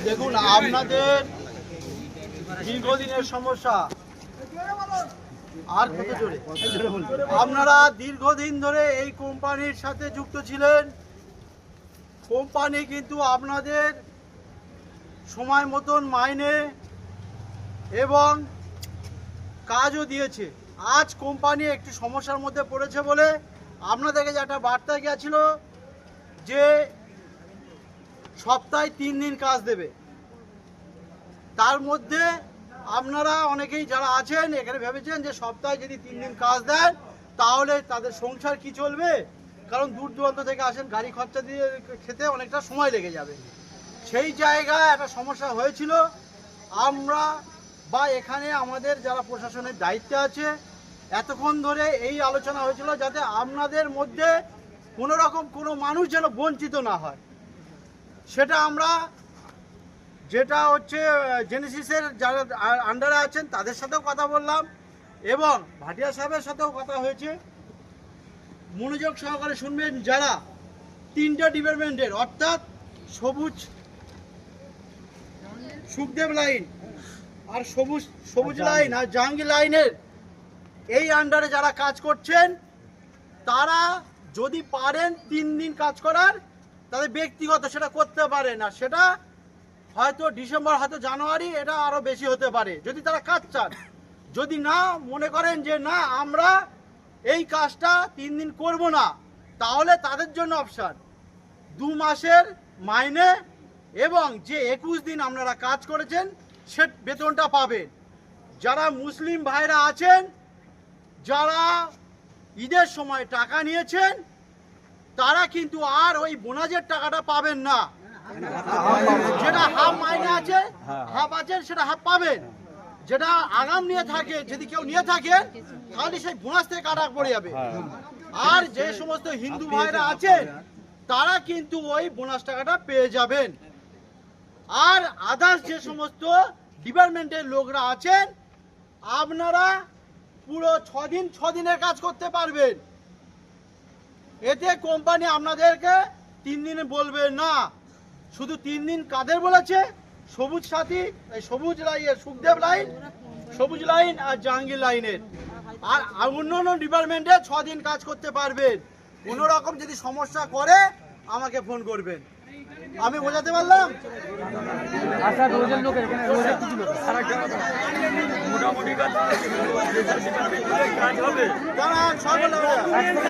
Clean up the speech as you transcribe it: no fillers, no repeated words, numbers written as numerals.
দেখুন, আপনাদের দীর্ঘদিনের সমস্যা আর কত জোরে আপনারা দীর্ঘদিন ধরে এই কোম্পানির সাথে যুক্ত ছিলেন। কোম্পানি কিন্তু আপনাদের সময় মতন মাইনে এবং কাজও দিয়েছে। আজ কোম্পানি একটি সমস্যার মধ্যে পড়েছে বলে আপনাদেরকে যে একটা বার্তা গিয়েছিল যে সপ্তাহে 3 দিন কাজ দেবে। তার মধ্যে আপনারা অনেকেই যারা আছেন এখানে ভেবেছেন যে সপ্তাহে যদি 3 দিন কাজ দেন তাহলে তাদের সংসার কি চলবে, কারণ দূর দূরান্ত থেকে আসেন, গাড়ি খরচা দিয়ে খেতে অনেকটা সময় লেগে যাবে। সেই জায়গায় একটা সমস্যা হয়েছিল। আমরা বা এখানে আমাদের যারা প্রশাসনের দায়িত্বে আছে এতক্ষণ ধরে এই আলোচনা হয়েছিল যাতে আপনাদের মধ্যে কোনো রকম কোনো মানুষ যেন বঞ্চিত না হয়। সেটা আমরা যেটা হচ্ছে জেনেসিসের যারা আন্ডারে আছেন তাদের সাথেও কথা বললাম এবং ভাটিয়া সাহেবের সাথেও কথা হয়েছে। মনোযোগ সহকারে শুনবেন, যারা 3টে ডিপার্টমেন্টের অর্থাৎ সুখদেব লাইন আর সবুজ লাইন আর জাহাঙ্গীর লাইনের এই আন্ডারে যারা কাজ করছেন তারা যদি পারেন 3 দিন কাজ করার, তাদের ব্যক্তিগত সেটা করতে পারে না। সেটা হয়তো ডিসেম্বর, হয়তো জানুয়ারি, এটা আরও বেশি হতে পারে যদি তারা কাজ চান। যদি না মনে করেন যে না আমরা এই কাজটা 3 দিন করব না, তাহলে তাদের জন্য অপশান 2 মাসের মাইনে এবং যে 21 দিন আপনারা কাজ করেছেন সে বেতনটা পাবেন। যারা মুসলিম ভাইরা আছেন, যারা ঈদের সময় টাকা নিয়েছেন, তারা কিন্তু আর ওই বোনাসের টাকাটা পাবেন না। যেটা হাফ মাইনে আছে, হাফ আছে, সেটা হাফ পাবেন। যেটা আগাম নিয়ে থাকে, যদি কেউ নিয়ে থাকে তাহলে সেই বোনাস থেকে কাটা পড়ে যাবে। আর যে সমস্ত হিন্দু ভাইরা আছেন তারা কিন্তু ওই বোনাস টাকাটা পেয়ে যাবেন। আর আদার্স যে সমস্ত ডিপার্টমেন্টের লোকরা আছেন আপনারা পুরো 6 দিনের কাজ করতে পারবেন। এতে কোম্পানি আপনাদেরকে 3 দিনে বলবে না। শুধু 3 দিন কাদের বলেছে? সবুজ সাথী, সবুজ লাইন, সুখদেব লাইন, সবুজ লাইন আর জাহাঙ্গীর লাইনের। আর অন্য ডিপার্টমেন্টে 6 দিন কাজ করতে পারবেন। কোনো রকম যদি সমস্যা করে আমাকে ফোন করবেন। আমি বোঝাতে পারলাম? মোটামুটি কাজ হবে।